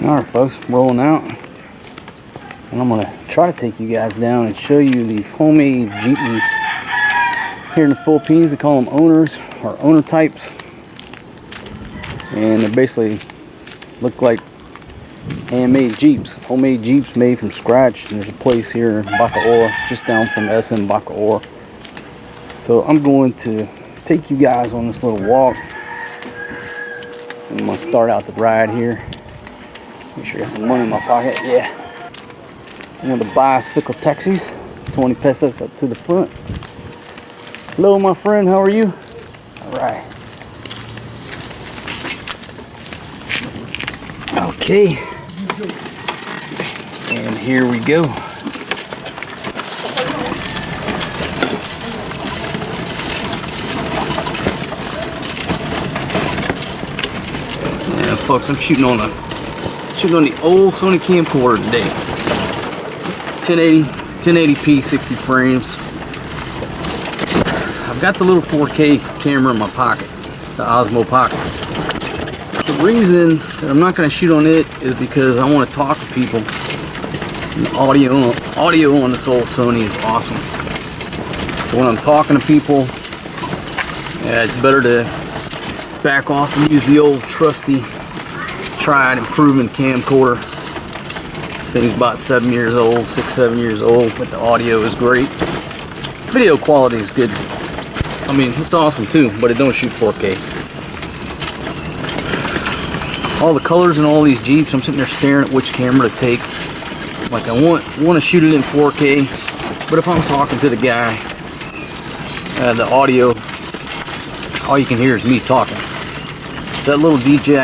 Alright folks, I'm rolling out, and I'm going to try to take you guys down and show you these homemade jeepneys. Here in the Philippines they call them owners, or owner types, and they basically look like handmade Jeeps, homemade Jeeps made from scratch. And there's a place here in Bacoor, just down from SM Bacoor. So I'm going to take you guys on this little walk. I'm going to start out the ride here. Make sure I got some money in my pocket. Yeah. One of the bicycle taxis, 20 pesos up to the front. Hello, my friend, how are you? All right. Okay. And here we go. Yeah, folks, I'm shooting on the old Sony camcorder today. 1080p, 60 frames. I've got the little 4K camera in my pocket, the Osmo Pocket. The reason that I'm not going to shoot on it is because I want to talk to people. And the audio on this old Sony is awesome. So when I'm talking to people, yeah, it's better to back off and use the old trusty, tried and proven camcorder. This thing's about 7 years old, 6-7 years old, but the audio is great. Video quality is good. I mean, it's awesome too, but it don't shoot 4K. All the colors in all these Jeeps, I'm sitting there staring at which camera to take. Like I want to shoot it in 4K, but if I'm talking to the guy, the audio, all you can hear is me talking. So that little DJI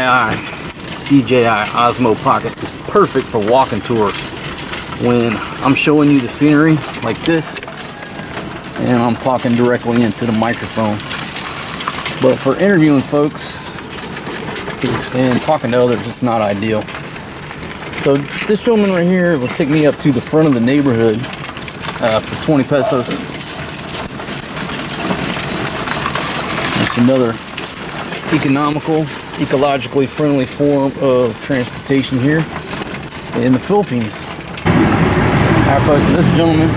Osmo Pocket is perfect for walking tours. When I'm showing you the scenery like this, and I'm talking directly into the microphone. But for interviewing folks and talking to others, it's not ideal. So this gentleman right here will take me up to the front of the neighborhood for 20 pesos. That's another economical, ecologically friendly form of transportation here in the Philippines. Alright folks, this gentleman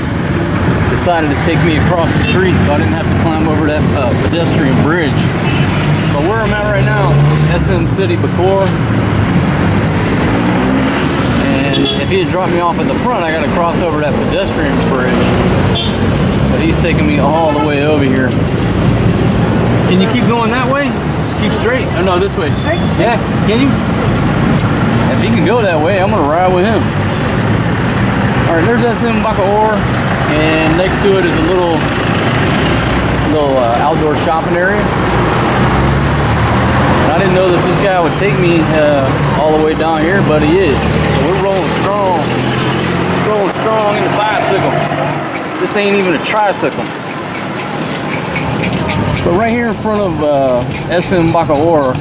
decided to take me across the street so I didn't have to climb over that pedestrian bridge. But where I'm at right now, SM City, Bacoor. And if he had dropped me off at the front, I got to cross over that pedestrian bridge. But he's taking me all the way over here. Can you keep going that way? Just keep straight. Oh no, this way. Yeah, can you? If he can go that way, I'm gonna ride with him. All right, there's SM Bacoor, and next to it is a little outdoor shopping area. And I didn't know that this guy would take me all the way down here, but he is. So we're rolling strong in the bicycle. This ain't even a tricycle. But right here in front of SM Bacoor,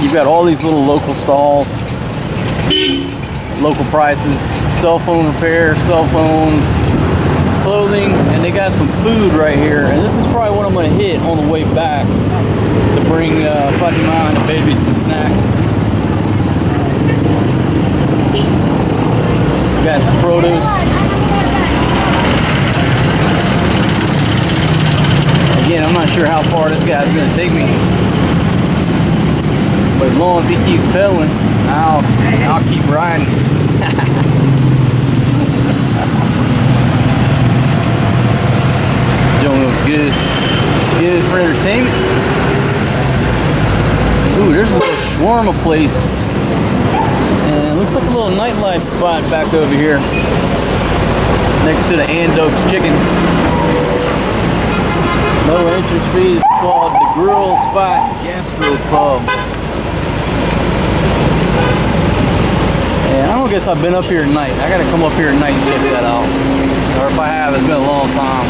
you've got all these little local stalls, local prices, cell phone repair, cell phones, clothing, and they got some food right here. And this is probably what I'm going to hit on the way back to bring Fatima and the baby some snacks. We got some produce. Again, I'm not sure how far this guy's going to take me, but as long as he keeps pedaling, I'll keep riding. Joe looks good. Good for entertainment. Ooh, there's a little shawarma place, and it looks like a little nightlife spot back over here, next to the Andoke's Chicken. No entrance fee. Is called the Grill Spot Gastro Pub. And I don't guess I've been up here at night. I gotta come up here at night and check that out. Or if I have, it's been a long time.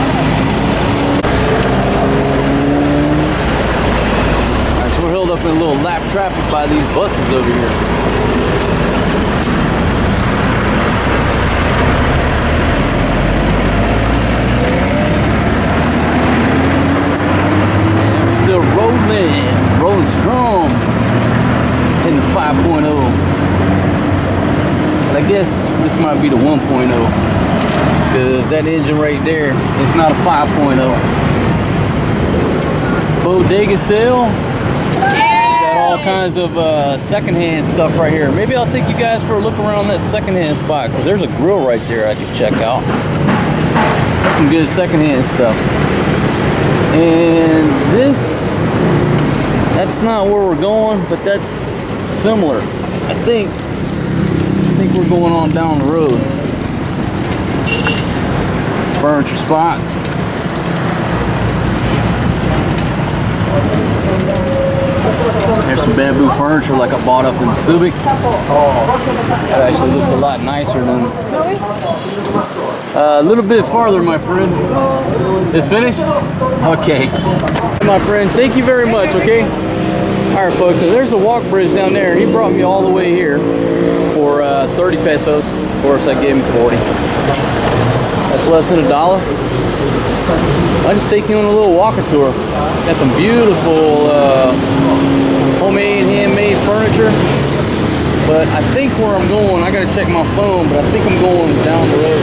Alright, so we're held up in a little lap traffic by these buses over here. Rolling strong in the 5.0. guess this might be the 1.0 because that engine right there is not a 5.0. Bodega sale. Got all kinds of secondhand stuff right here. Maybe I'll take you guys for a look around that secondhand spot because there's a grill right there I can check out. That's some good secondhand stuff. And that's not where we're going, but that's similar. I think we're going on down the road. Furniture spot. There's some bamboo furniture like I bought up in Subic. That actually looks a lot nicer than a little bit farther, my friend. It's finished? Okay. My friend, thank you very much, okay? Alright folks, so there's a walk bridge down there. He brought me all the way here for 30 pesos. Of course, I gave him 40. That's less than $1. I'll just take you on a little walking tour. Got some beautiful homemade, handmade furniture. But I think where I'm going, I gotta check my phone, but I think I'm going down the road.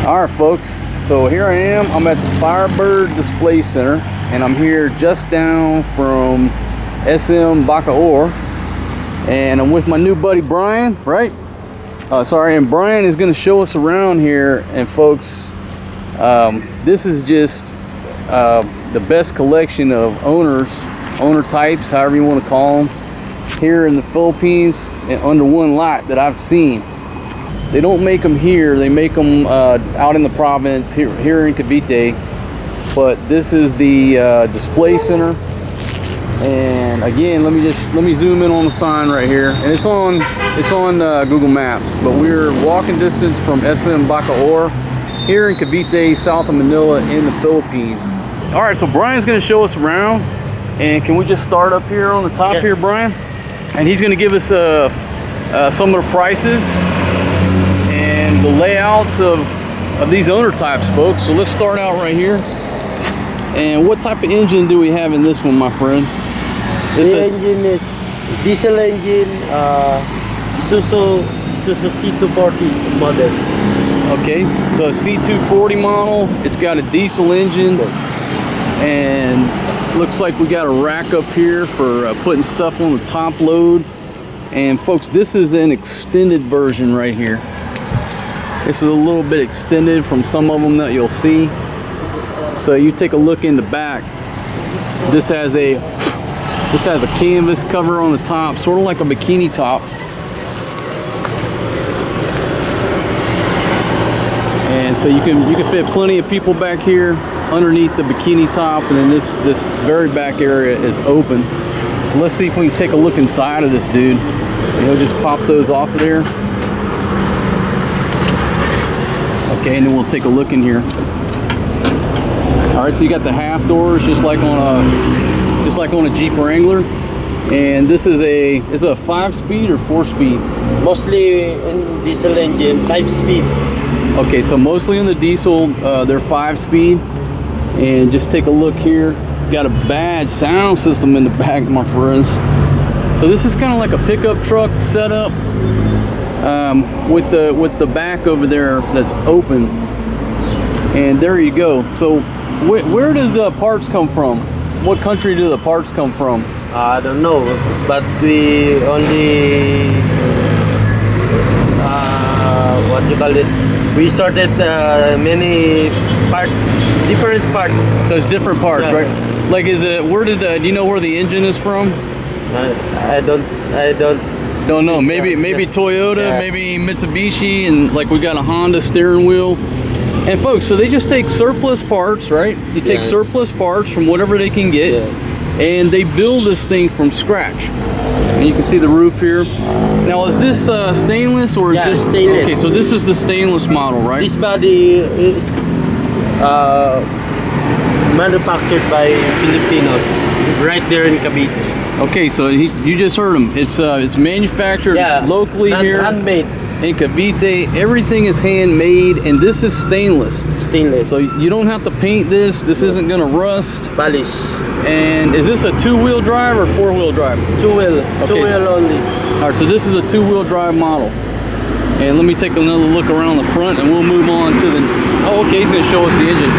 Alright folks, so here I am. I'm at the Firebird Display Center and I'm here just down from SM Bacoor, and I'm with my new buddy Brian, right? And Brian is going to show us around here. And folks, this is just the best collection of owner types, however you want to call them, here in the Philippines under one lot that I've seen. They don't make them here, they make them out in the province here in Cavite. But this is the display center. And again, let me zoom in on the sign right here, and it's on Google Maps. But we're walking distance from SM Bacoor here in Cavite, south of Manila, in the Philippines. All right, so Brian's going to show us around, and can we just start up here on the top here, Brian? And he's going to give us some of the prices and the layouts of these owner types, folks. So let's start out right here. And what type of engine do we have in this one, my friend? The engine is diesel engine, Isuzu C240 model. Okay, so a C240 model. It's got a diesel engine, and looks like we got a rack up here for putting stuff on the top load. And folks, this is an extended version right here. This is a little bit extended from some of them that you'll see. So you take a look in the back. This has a canvas cover on the top, sort of like a bikini top. And so you can fit plenty of people back here underneath the bikini top, and then this very back area is open. So let's see if we can take a look inside of this dude. You know, just pop those off of there. Okay, and then we'll take a look in here. All right, so you got the half doors, just like on a Jeep Wrangler. And this is a 5-speed or 4-speed? Mostly in diesel engine, 5-speed. Okay, so mostly in the diesel, they're 5-speed. And just take a look here. Got a bad sound system in the back, my friends. So this is kind of like a pickup truck setup with the back over there that's open. And there you go. So where do the parts come from? What country do the parts come from? I don't know, but we only what you call it? We sorted many parts, different parts. So it's different parts, yeah, right? Like, do you know where the engine is from? I don't know. Maybe Toyota, yeah, maybe Mitsubishi, and like we got a Honda steering wheel. And folks, so they just take surplus parts, right? They take surplus parts from whatever they can get, and they build this thing from scratch. And you can see the roof here. Now, is this stainless or is this stainless? Okay, so this is the stainless model, right? This body is manufactured by Filipinos, right there in Cavite. Okay, so you just heard him. It's manufactured locally here. Handmade. in Cavite. Everything is handmade, and this is stainless. Stainless. So you don't have to paint this. This isn't gonna rust. Polish. And is this a 2-wheel drive or 4-wheel drive? 2-wheel. Okay. 2-wheel only. All right, so this is a 2-wheel drive model. And let me take another look around the front, and we'll move on to the. Oh, okay. He's gonna show us the engine.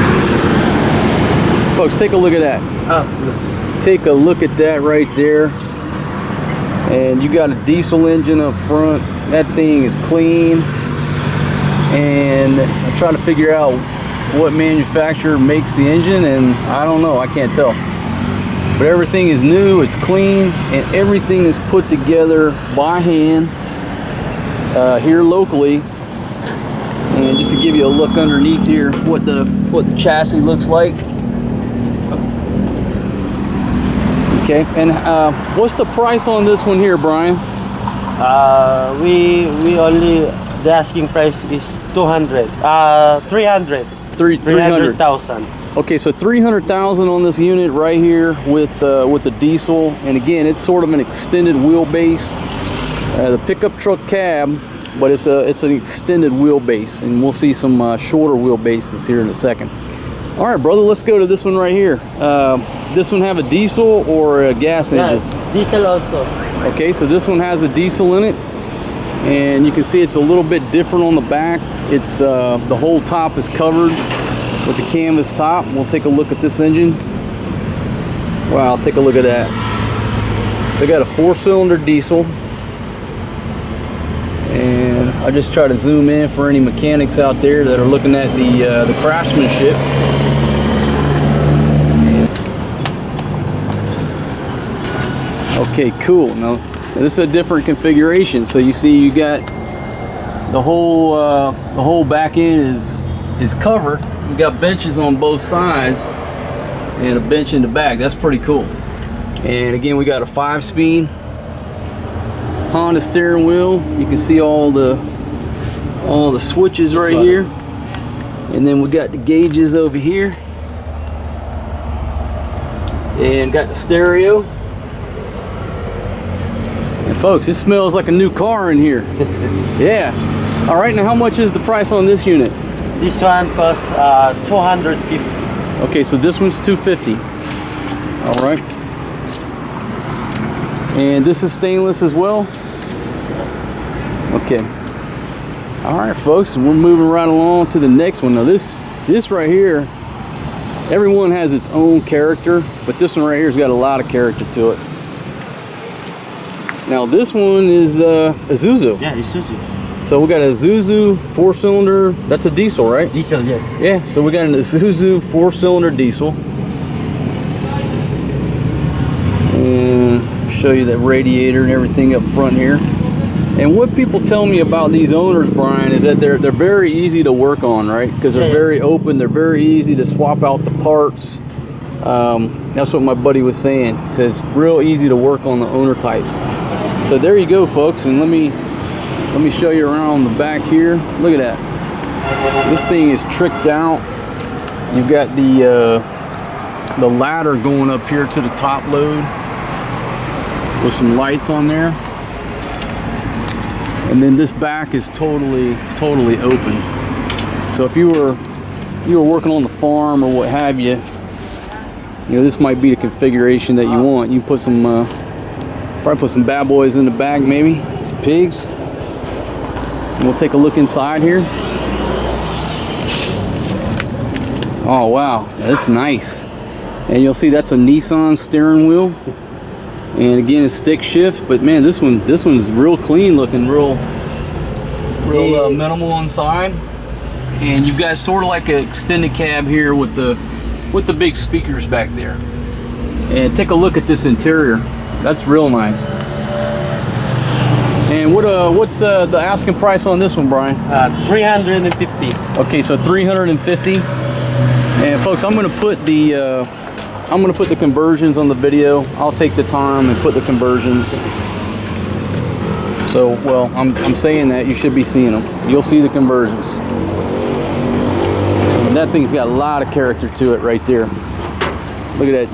Folks, take a look at that. Take a look at that right there. And you got a diesel engine up front. That thing is clean. And I'm trying to figure out what manufacturer makes the engine, and I don't know, I can't tell. But everything is new, it's clean, and everything is put together by hand here locally. And just to give you a look underneath here, what the chassis looks like. Okay, and what's the price on this one here, Brian? We only, the asking price is 300. 300,000. Okay, so 300,000 on this unit right here with the diesel, and again, it's sort of an extended wheelbase. The pickup truck cab, but it's an extended wheelbase, and we'll see some shorter wheelbases here in a second. All right, brother, let's go to this one right here. This one have a diesel or a gas engine? Diesel also. Okay, so this one has a diesel in it, and you can see it's a little bit different on the back. It's the whole top is covered with the canvas top. We'll take a look at this engine. Wow, take a look at that. So I got a 4-cylinder diesel, and I just try to zoom in for any mechanics out there that are looking at the craftsmanship. Okay, cool. Now this is a different configuration. So you see, you got the whole back end is covered. We got benches on both sides and a bench in the back. That's pretty cool. And again, we got a 5-speed Honda steering wheel. You can see all the switches right here. And then we got the gauges over here. And got the stereo. And folks, it smells like a new car in here. Yeah. All right, now how much is the price on this unit? This one costs 250. Okay, so this one's 250. All right. And this is stainless as well. Okay. All right, folks, and we're moving right along to the next one. Now this right here, everyone has its own character, but this one right here has got a lot of character to it. Now this one is Isuzu. Yeah, Isuzu. So we got a Isuzu 4-cylinder. That's a diesel, right? Diesel, yes. Yeah. So we got an Isuzu 4-cylinder diesel. And show you that radiator and everything up front here. And what people tell me about these owners, Brian, is that they're very easy to work on, right? Because they're very open. They're very easy to swap out the parts. That's what my buddy was saying. He says real easy to work on the owner types. So there you go, folks, and let me show you around the back here. Look at that. This thing is tricked out. You've got the ladder going up here to the top load with some lights on there. And then this back is totally open. So if you were working on the farm or what have you, you know, this might be the configuration that you want. You put some probably put some bad boys in the back, maybe some pigs. And we'll take a look inside here. Oh wow, that's nice. And you'll see that's a Nissan steering wheel. And again, it's stick shift, but man, this one's real clean looking, real minimal inside. And you've got sort of like an extended cab here with the big speakers back there. And take a look at this interior. That's real nice. And what's the asking price on this one, Brian? 350. Okay, so 350. And folks, I'm gonna put the conversions on the video. I'll take the time and put the conversions. So, well, I'm saying that you should be seeing them. You'll see the conversions. And that thing's got a lot of character to it right there. Look at that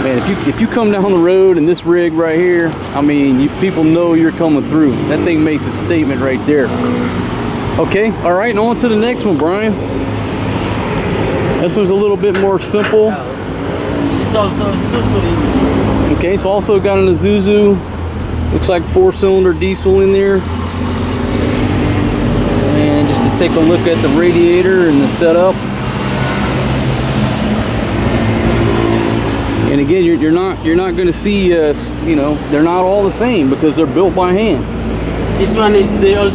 Man, if you come down the road in this rig right here, I mean, people know you're coming through. That thing makes a statement right there. Okay, all right, and on to the next one, Brian. This one's a little bit more simple. This is also Isuzu. Okay, so also got an Isuzu. Looks like 4-cylinder diesel in there. And just to take a look at the radiator and the setup. And again, you're not going to see, you know, they're not all the same because they're built by hand. This one is the old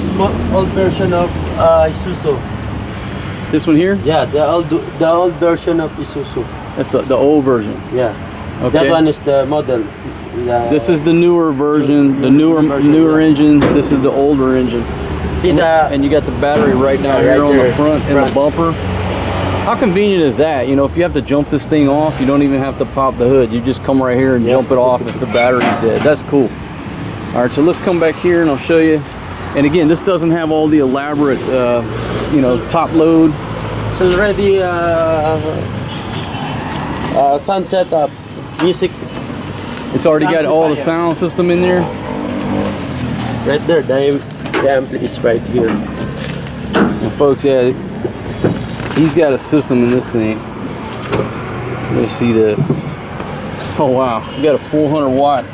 version of Isuzu. This one here? Yeah, the old version of Isuzu. That's the old version. Yeah. Okay. That one is the model. This is the newer version, the newer engine. This is the older engine. See and you got the battery right down here on the front and the bumper. How convenient is that? You know, if you have to jump this thing off, you don't even have to pop the hood. You just come right here and jump it off if the battery's dead. That's cool. All right, so let's come back here and I'll show you. And again, this doesn't have all the elaborate, you know, top load. It's already sound setups, music. It's already got all the sound system in there. Right there, the ampli is right here. And folks, yeah, he's got a system in this thing. Let me see the. Oh wow, you got a 400 watt.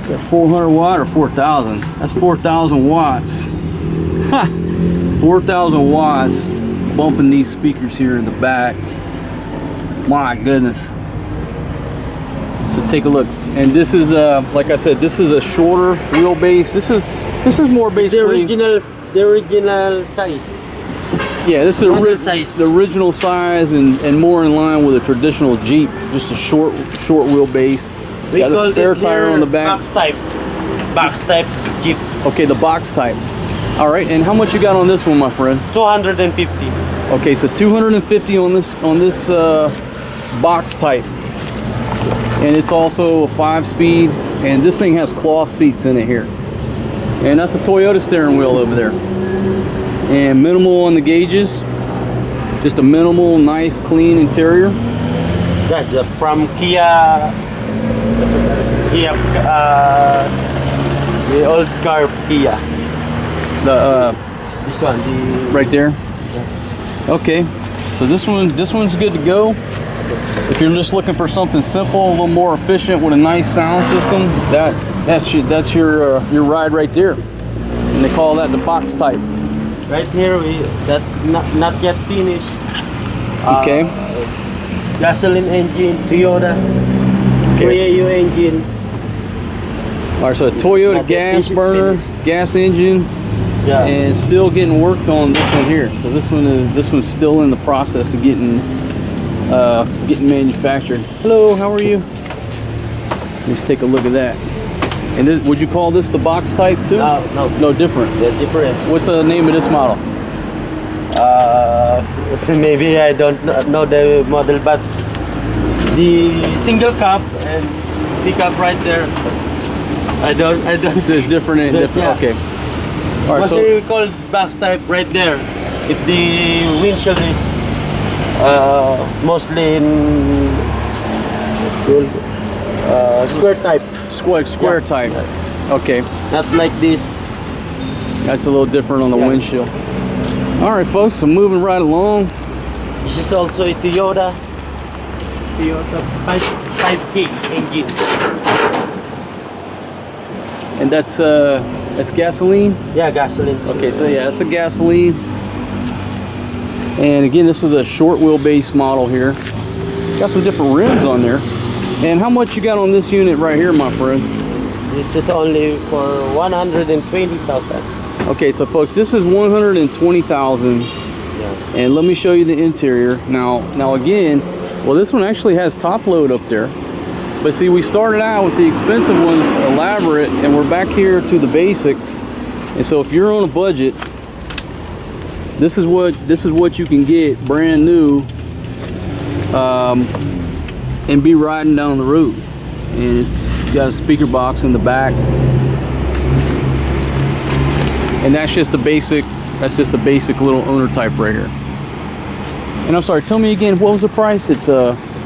Is that 400 watt or 4,000? That's 4,000 watts. 4,000 watts bumping these speakers here in the back. My goodness. So take a look. And this is like I said, this is a shorter wheelbase. This is more basically the original size. Yeah, this is the original size and more in line with a traditional Jeep. Just a short wheelbase. We got a spare tire on the back. Box type Jeep. Okay, the box type. All right, and how much you got on this one, my friend? 250. Okay, so 250 on this box type, and it's also a 5-speed. And this thing has cloth seats in it here, and that's a Toyota steering wheel over there. And minimal on the gauges, just a minimal, nice, clean interior. That's from Kia. The old car Kia. This one, right there. Yeah. Okay, so this one's good to go. If you're just looking for something simple, a little more efficient with a nice sound system, that's your ride right there. And they call that the box type. Right here, that not yet finished. Okay. Gasoline engine, Toyota. Okay. 3AU engine. All right, so a Toyota gas burner, gas engine, yeah, and still getting worked on this one here. So this one's still in the process of getting manufactured. Hello, how are you? Let's take a look at that. And this, would you call this the box type too? No, different. They're different. What's the name of this model? Maybe I don't know the model, but the single cab and pickup right there. I don't. So it's different. Yeah. Okay. All right. What they call box type right there. If the windshield is mostly in square type. Square type. Okay. Not like this. That's a little different on the windshield. All right, folks. So moving right along. This is also a Toyota 5K engine. And that's gasoline? Yeah, gasoline. Okay, so yeah, that's a gasoline. And again, this is a short wheelbase model here. Got some different rims on there. And how much you got on this unit right here, my friend? This is only for 120,000. Okay, so folks, this is 120,000. Yeah. And let me show you the interior. Now again, well, this one actually has top load up there. But see, we started out with the expensive ones, elaborate, and we're back here to the basics. And so if you're on a budget, this is what you can get brand new, and be riding down the road. And it's got a speaker box in the back, and that's just a basic little owner type right here. And I'm sorry, tell me again, what was the price? It's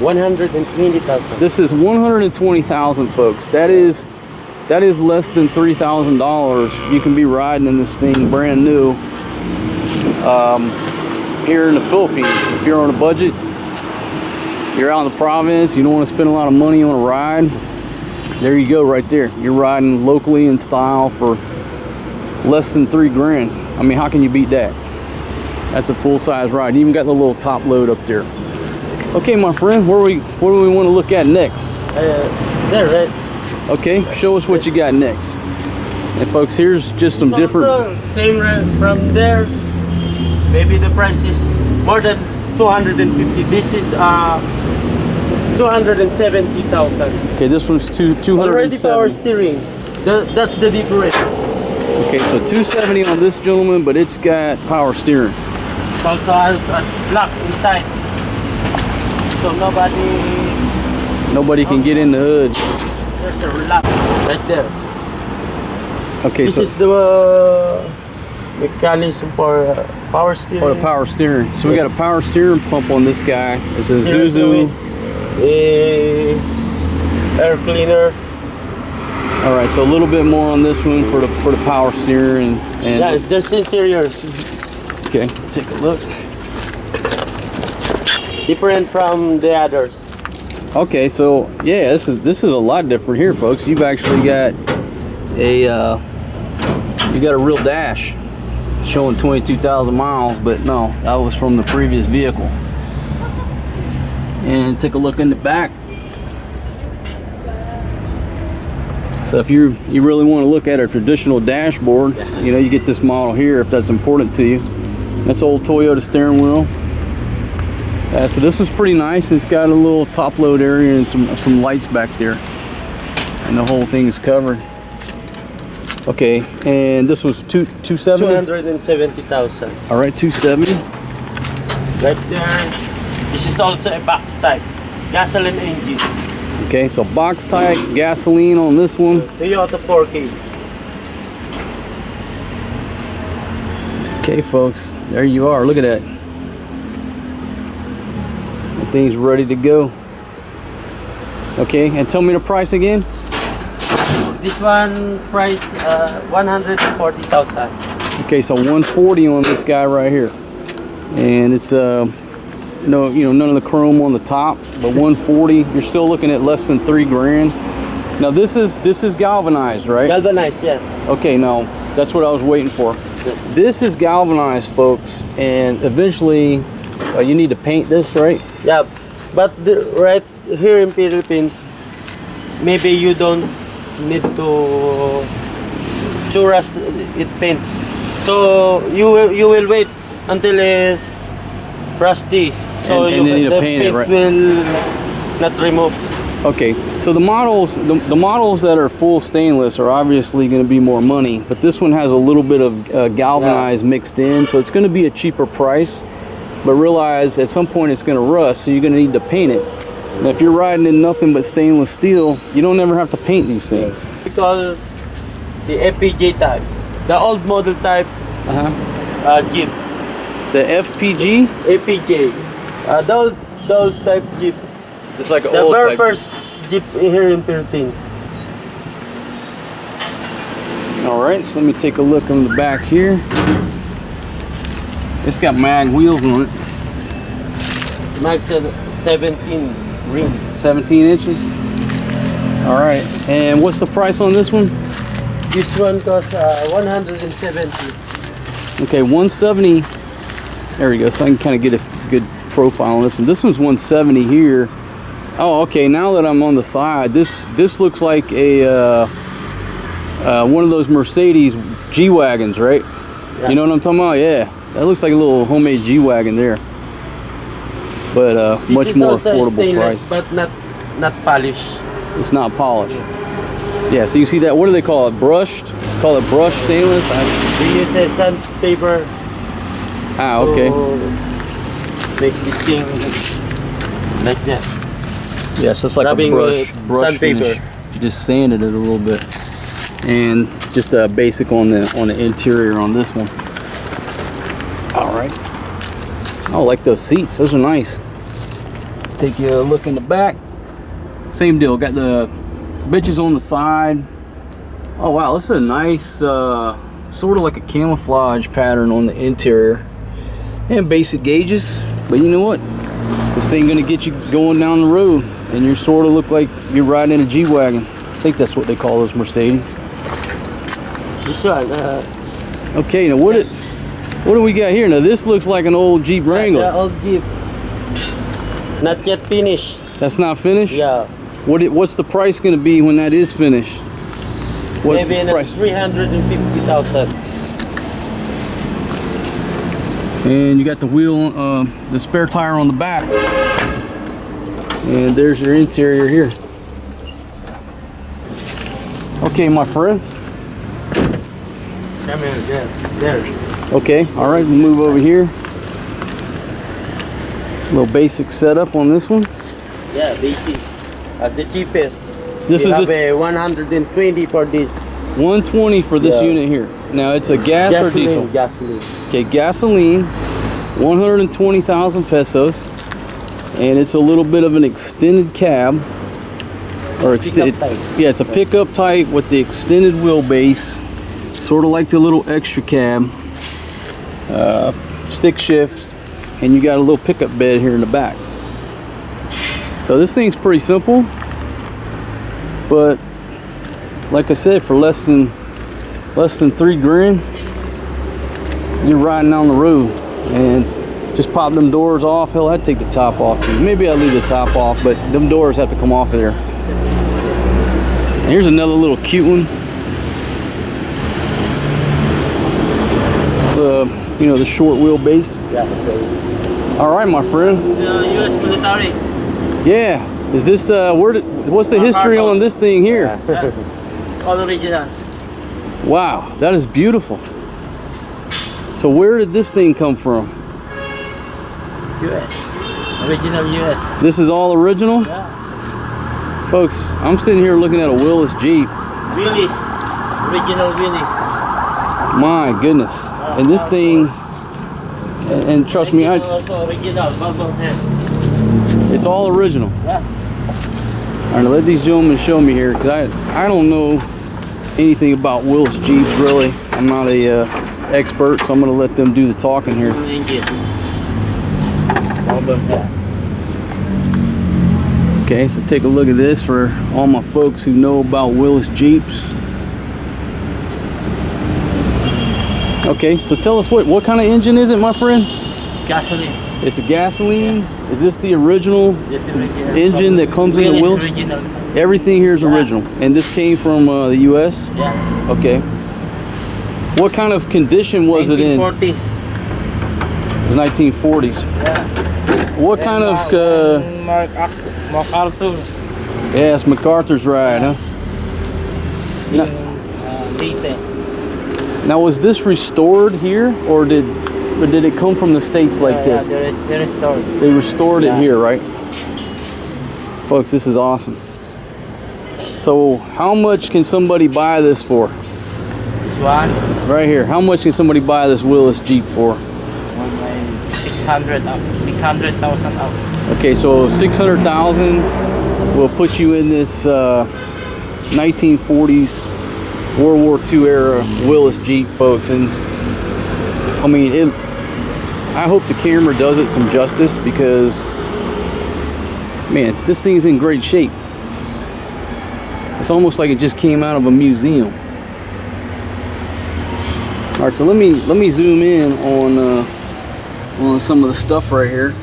120,000. This is 120,000, folks. That is less than $3,000. You can be riding in this thing brand new here in the Philippines. If you're on a budget, you're out in the province, you don't want to spend a lot of money on a ride, there you go right there. You're riding locally in style for less than $3 grand. I mean, how can you beat that? That's a full-size ride. You even got the little top load up there. Okay, my friend, what do we want to look at next? There, right? Okay, show us what you got next. And folks, here's just some different. Same from there. Maybe the price is more than 250. This is 270,000. Okay, this one's 270. Already power steering. That's the difference. Okay, so 270 on this gentleman, but it's got power steering. It also has a lock inside, so nobody can get in the hood. There's a lock right there. Okay, this so is the mechanism for power steering. for the power steering. So we got a power steering pump on this guy. It's a Zuzu. Air cleaner. All right, so a little bit more on this one for the power steering and yeah, it's just interiors. Okay, take a look. Different from the others. Okay, so yeah, this is a lot different here, folks. You've actually got a real dash showing 22,000 miles, but no, that was from the previous vehicle. And take a look in the back. So if you really want to look at a traditional dashboard, you know, you get this model here if that's important to you. That's old Toyota steering wheel. So this was pretty nice. It's got a little top load area and some lights back there, and the whole thing is covered. Okay, and this was 270. 270,000. All right, 270. Right there. This is also a box type, gasoline engine. Okay, so box type gasoline on this one. Toyota 4K. Okay, folks, there you are. Look at that. The thing's ready to go. Okay, and tell me the price again. This one price 140,000. Okay, so 140 on this guy right here, and it's no, you know, none of the chrome on the top, but 140. You're still looking at less than $3 grand. Now this is galvanized, right? Galvanized, yes. Okay, now that's what I was waiting for. This is galvanized, folks, and eventually you need to paint this, right? Yeah, but right here in Philippines, maybe you don't need to rust it paint. So you will wait until it's rusty. So and then you need to paint it, right? Will not remove. Okay, so the models that are full stainless are obviously going to be more money, but this one has a little bit of galvanized mixed in, so it's going to be a cheaper price. But realize at some point it's going to rust, so you're going to need to paint it. And if you're riding in nothing but stainless steel, you don't ever have to paint these things. We call the FPJ type, the old model type Jeep. The FPG? APJ, the old type Jeep. It's like an the old very type. first Jeep here in Philippines. All right, so let me take a look on the back here. It's got mag wheels on it. Mag 17 ring. 17 inches. All right, and what's the price on this one? This one costs 170. Okay, 170. There we go. So I can kind of get a good profile on this one. This one's 170 here. Oh, okay. Now that I'm on the side, this looks like a one of those Mercedes G-Wagons, right? Yeah. You know what I'm talking about? Yeah. That looks like a little homemade G-Wagon there. But much more affordable price. But not polished. It's not polished. Yeah, so you see that, what do they call it? Brushed? Call it brushed stainless? We use a sandpaper. Ah, okay. Make this thing like that. Yes, it's like rubbing a brush sandpaper. finish. You just sanded it a little bit. And just a basic on the interior on this one. All right. Oh, I like those seats. Those are nice. Take you a look in the back. Same deal. Got the bitches on the side. Oh wow, this is a nice sort of like a camouflage pattern on the interior. And basic gauges. But you know what? This thing gonna get you going down the road, and you sort of look like you're riding in a G-Wagon. I think that's what they call those Mercedes. This one. Okay, now what do we got here? Now this looks like an old Jeep Wrangler. The old Jeep. Not yet finished. That's not finished? Yeah. What's the price gonna be when that is finished? What Maybe in price? 350,000. And you got the wheel, the spare tire on the back. And there's your interior here. Okay, my friend. Come here, there. Okay, all right, we'll move over here. A little basic setup on this one. Yeah, basic. The cheapest. This you is have a 120 for this. 120 for this unit here. Now it's a gas or diesel? Gasoline. Okay, gasoline, 120,000 pesos. And it's a little bit of an extended cab. Or extended. Yeah, it's a pickup type with the extended wheelbase. Sort of like the little extra cab. Stick shift. And you got a little pickup bed here in the back. So this thing's pretty simple. But like I said, for less than $3 grand, you're riding down the road. And just pop them doors off. Hell, I'd take the top off too. Maybe I'd leave the top off, but them doors have to come off of there. And here's another little cute one. You know, the short wheelbase. Yeah. All right, my friend. US military. Yeah. Is this what's the history on this thing here? It's all original. Wow, that is beautiful. So where did this thing come from? US. Original US. This is all original? Yeah. Folks, I'm sitting here looking at a Willis Jeep. Willis. Original Willis. My goodness. And this thing, and trust me, Also original. Bubble head. it's all original. Yeah. All right, now let these gentlemen show me here, because I don't know anything about Willis Jeeps really. I'm not a expert, so I'm going to let them do the talking here. Okay, so take a look at this for all my folks who know about Willis Jeeps. Okay, so tell us what kind of engine is it, my friend? Gasoline. It's a gasoline. Yeah. Is this the original engine that comes in the Willis? Original. Everything here is original, and this came from the U.S. Yeah. Okay. What kind of condition was it in? 1940s. The 1940s. Yeah. What kind of? MacArthur. Yeah, it's MacArthur's ride, huh? Now, was this restored here, or did it come from the States like this? Yeah, they restored. They restored it here, right? Folks, this is awesome. So, how much can somebody buy this for? This one? Right here. How much can somebody buy this Willis Jeep for? 600,000 up. Okay, so 600,000 will put you in this 1940s World War II era Willis Jeep, folks. And I mean, I hope the camera does it some justice, because man, this thing's in great shape. It's almost like it just came out of a museum. All right, so let me zoom in on some of the stuff right here.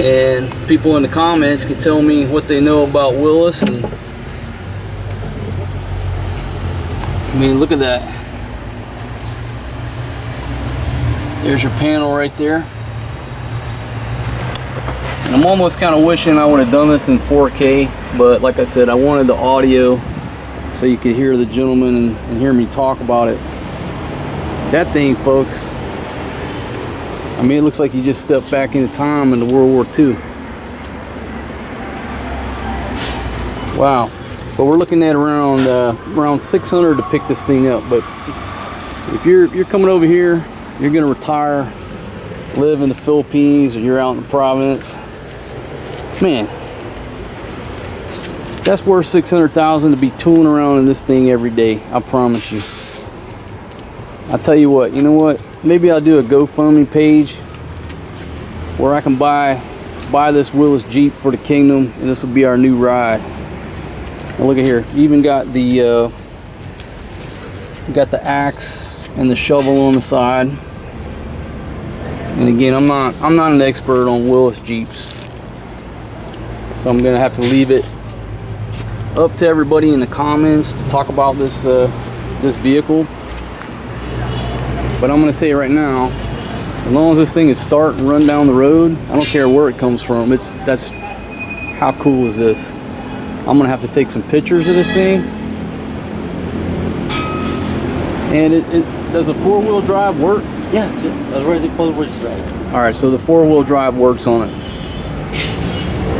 And people in the comments can tell me what they know about Willis. And I mean, look at that. There's your panel right there. And I'm almost kind of wishing I would have done this in 4K, but like I said, I wanted the audio so you could hear the gentleman and hear me talk about it. That thing, folks, I mean, it looks like you just stepped back into time in the World War II. Wow. But we're looking at around 600 to pick this thing up. But if you're coming over here, you're gonna retire live in the Philippines or you're out in the province, man, that's worth $600,000 to be tooling around in this thing every day. I promise you. I'll tell you what, you know what? Maybe I'll do a GoFundMe page where I can buy this Willis Jeep for the Kingdom, and this will be our new ride. And look at here, you even got the axe and the shovel on the side. And again, I'm not an expert on Willis Jeeps, so I'm gonna have to leave it up to everybody in the comments to talk about this this vehicle. But I'm gonna tell you right now, as long as this thing is start and run down the road, I don't care where it comes from. That's how cool is this? I'm gonna have to take some pictures of this thing. And it does a 4-wheel drive work? Yeah, it's already 4-wheel drive. All right, so the 4-wheel drive works on it.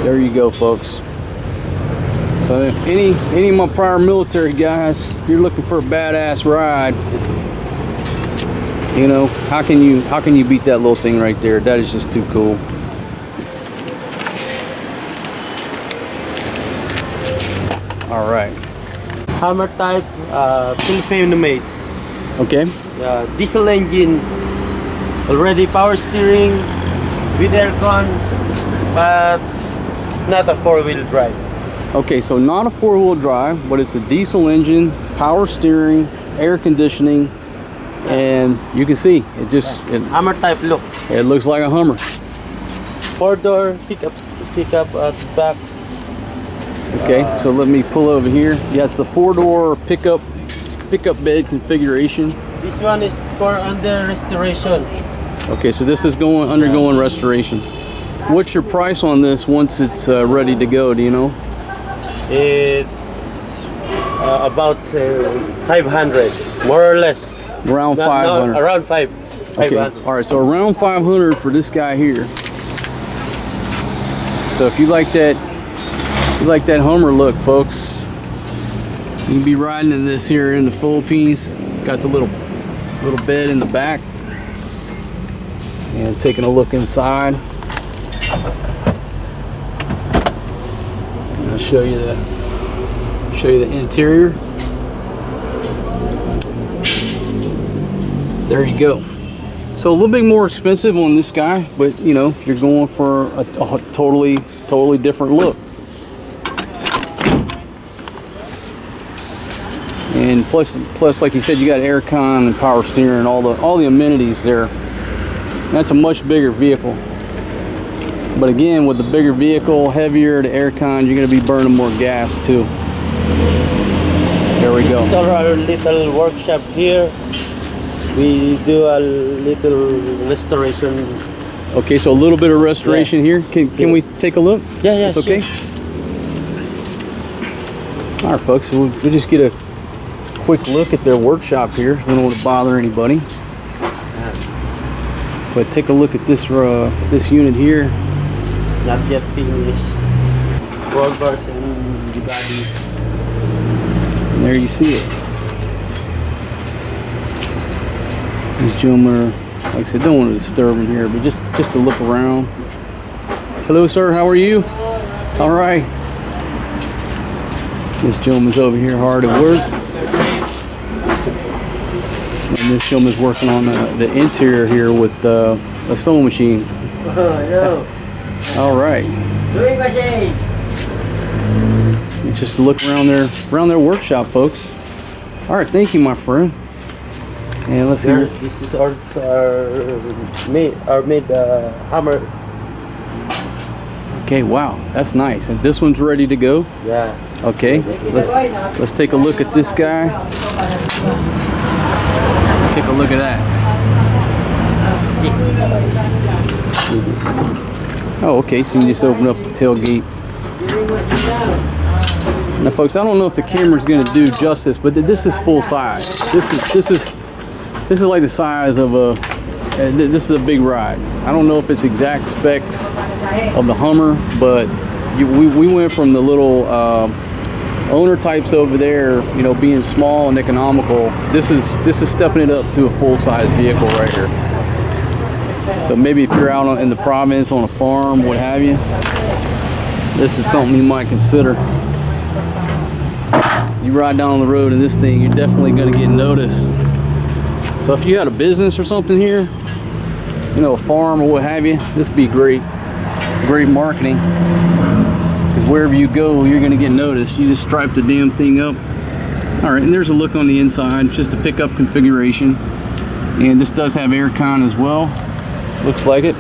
There you go, folks. So any of my prior military guys, if you're looking for a badass ride, you know, how can you beat that little thing right there? That is just too cool. All right. Hammer type, Filipino made. Okay. Diesel engine, already power steering with aircon, but not a 4-wheel drive. Okay, so not a 4-wheel drive, but it's a diesel engine, power steering, air conditioning, and you can see it Hammer type look. It looks like a Hummer. 4-door pickup at the back. Okay, so let me pull over here. Yes, the 4-door pickup bed configuration. This one is for under restoration. Okay, so this is undergoing restoration. What's your price on this once it's ready to go? Do you know? It's about 500, more or less. Around 500. No, around 500. Okay. All right, so around 500 for this guy here. So if you like that Hummer look, folks, you can be riding in this here in the Philippines. Got the little bed in the back, and taking a look inside. I'll show you the interior. There you go. So a little bit more expensive on this guy, but you know, you're going for a totally different look. And plus, like you said, you got aircon and power steering, all the amenities there. That's a much bigger vehicle. But again, with the bigger vehicle, heavier, the aircon, you're going to be burning more gas too. There we go. This is our little workshop here. We do a little restoration. Okay, so a little bit of restoration here. Can we take a look? Yeah, it's okay. Sure. All right, folks. So we'll just get a quick look at their workshop here. We don't want to bother anybody. But take a look at this unit here. Not yet finished. Roll bars and the body. And there you see it. These gentlemen are, like I said, don't want to disturb them here, but just to look around. Hello, sir. How are you? All right. This gentleman's over here hard at work. And this gentleman's working on the interior here with a sewing machine. All right. Just to look around their workshop, folks. All right, thank you, my friend. And let's see. This is our made hammer. Okay, wow, that's nice. And this one's ready to go. Yeah. Okay, let's take a look at this guy. Take a look at that. Oh, okay, so you just open up the tailgate. Now, folks, I don't know if the camera's going to do justice, but this is full size. This is like the size of this is a big ride. I don't know if it's exact specs of the Hummer, but we went from the little owner types over there, you know, being small and economical. This is stepping it up to a full-size vehicle right here. So maybe if you're out in the province on a farm, what have you, this is something you might consider. You ride down the road in this thing, you're definitely going to get noticed. So if you had a business or something here, you know, a farm or what have you, this would be great marketing. Because wherever you go, you're going to get noticed. You just stripe the damn thing up. All right, and there's a look on the inside, just a pickup configuration. And this does have air con as well. Looks like it.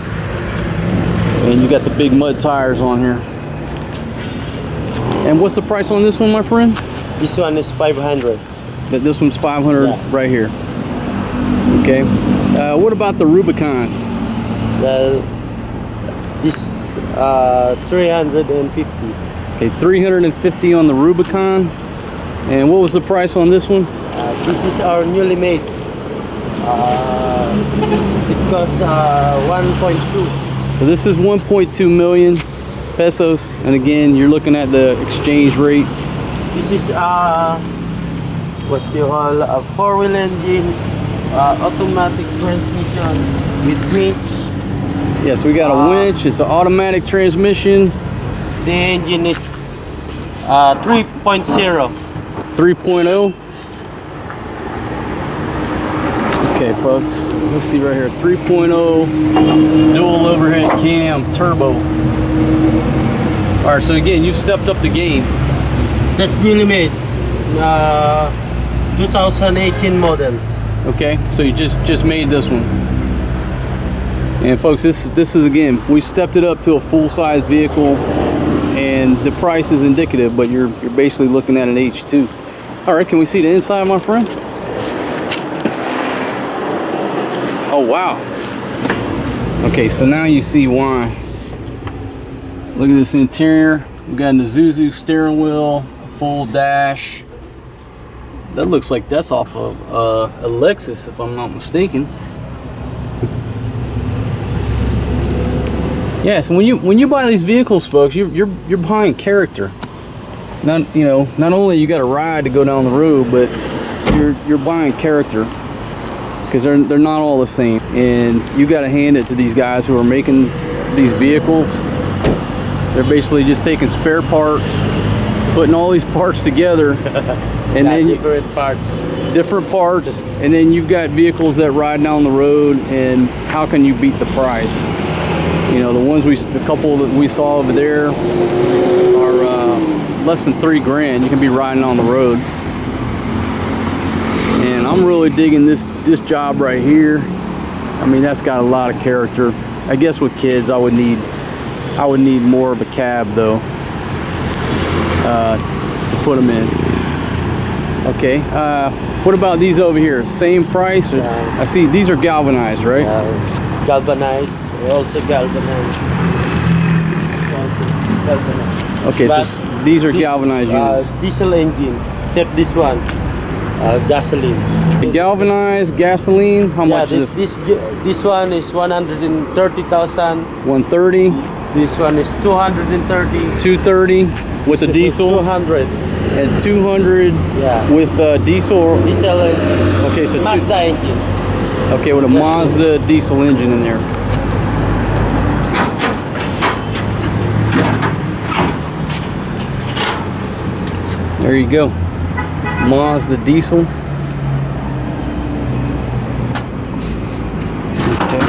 And you got the big mud tires on here. And what's the price on this one, my friend? This one is 500. This one's 500 right here. Okay. What about the Rubicon? Well, this 350. Okay, 350 on the Rubicon. And what was the price on this one? This is our newly made. It costs 1.2. So this is 1.2 million pesos. And again, you're looking at the exchange rate. This is what you call a 4-wheel engine, automatic transmission with winch. Yes, we got a winch. It's an automatic transmission. The engine is 3.0. 3.0. Okay, folks, let's see right here. 3.0 dual overhead cam turbo. All right, so again, you've stepped up the game. That's newly made, 2018 model. Okay, so you just made this one. And folks, this is again, we stepped it up to a full-size vehicle, and the price is indicative, but you're basically looking at an H2. All right, can we see the inside, my friend? Oh wow. Okay, so now you see why. Look at this interior. We got an Isuzu steering wheel, a full dash. That looks like that's off of a Lexus, if I'm not mistaken. Yes, when you buy these vehicles, folks, you're buying character. Not only you got a ride to go down the road, but you're buying character, because they're not all the same. And you got to hand it to these guys who are making these vehicles. They're basically just taking spare parts, putting all these parts together, and then different parts, and then you've got vehicles that ride down the road. And how can you beat the price? You know, the couple that we saw over there are less than $3 grand. You can be riding on the road. And I'm really digging this job right here. I mean, that's got a lot of character. I guess with kids, I would need more of a cab though, to put them in. Okay. What about these over here? Same price? I see these are galvanized, right? Galvanized. Also galvanized. Okay, so these are galvanized units. Diesel engine, except this one, gasoline. The galvanized gasoline, how much is this? This one is 130,000. 130. This one is 230. 230 with the diesel. 200. And 200 with diesel. Diesel engine. Okay, so Mazda engine. Okay, with a Mazda diesel engine in there. There you go, Mazda diesel. Okay.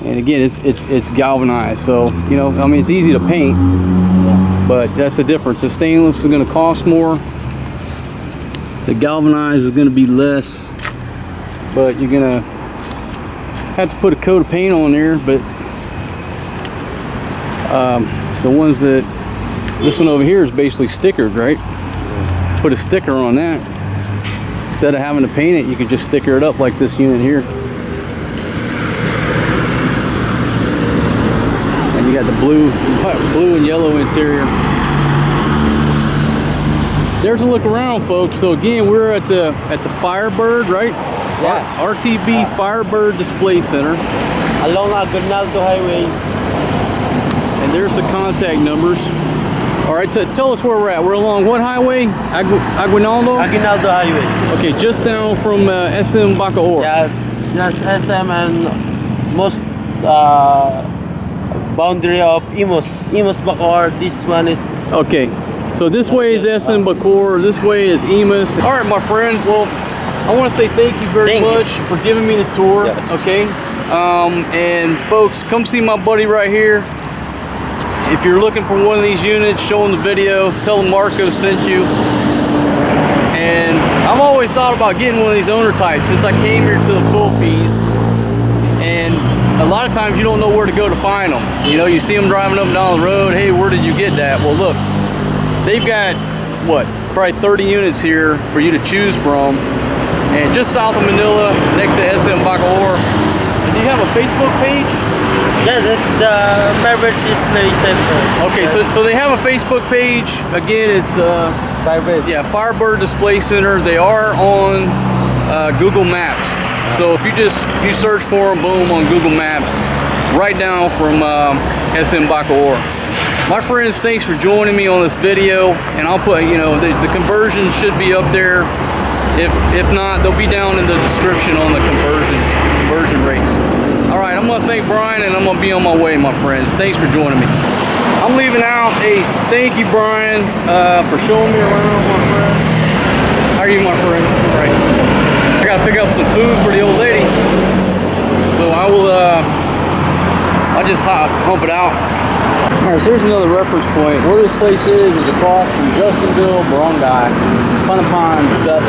And again, it's galvanized, so I mean, it's easy to paint, but that's the difference. The stainless is going to cost more. The galvanized is going to be less, but you're going to have to put a coat of paint on there. But the ones that this one over here is basically stickered, right? Put a sticker on that. Instead of having to paint it, you could just sticker it up like this unit here. And you got the blue and yellow interior. There's a look around, folks. So again, we're at the Firebird, right? Yeah. RTB Firebird Display Center. Along Aguinaldo Highway. And there's the contact numbers. All right, tell us where we're at. We're along what highway? Aguinaldo? Aguinaldo Highway. Okay, just down from SM Bacoor. Yeah, just SM and most boundary of Imus Bacoor. This one is Okay, so this way is SM Bacoor, this way is Emus. All right, my friend. Well, I want to say thank you very much for giving me the tour. Yeah. Okay, and folks, come see my buddy right here. If you're looking for one of these units, show them the video. Tell them Marco sent you. And I've always thought about getting one of these owner types since I came here to the Philippines. And a lot of times you don't know where to go to find them. You know, you see them driving up and down the road. Hey, where did you get that? Well, look, they've got what, probably 30 units here for you to choose from. And just south of Manila, next to SM Bacoor. And do you have a Facebook page? yeah, the Firebird Display Center. Okay, so they have a Facebook page. Again, it's Firebird. yeah, Firebird Display Center. They are on Google Maps. So if you search for them, boom, on Google Maps, right down from SM Bacoor. My friends, thanks for joining me on this video, and I'll put, you know, the conversions should be up there. If not, they'll be down in the description on the conversion rates. All right, I'm gonna thank Brian, and I'm gonna be on my way, my friends. Thanks for joining me. I'm leaving out a thank you, Brian, for showing me around, my friend. How are you, my friend? All right. I gotta pick up some food for the old lady. So I will, I'll just hump it out. All right, so here's another reference point. Where this place is across from Justinville, Barangay, Panapan 7.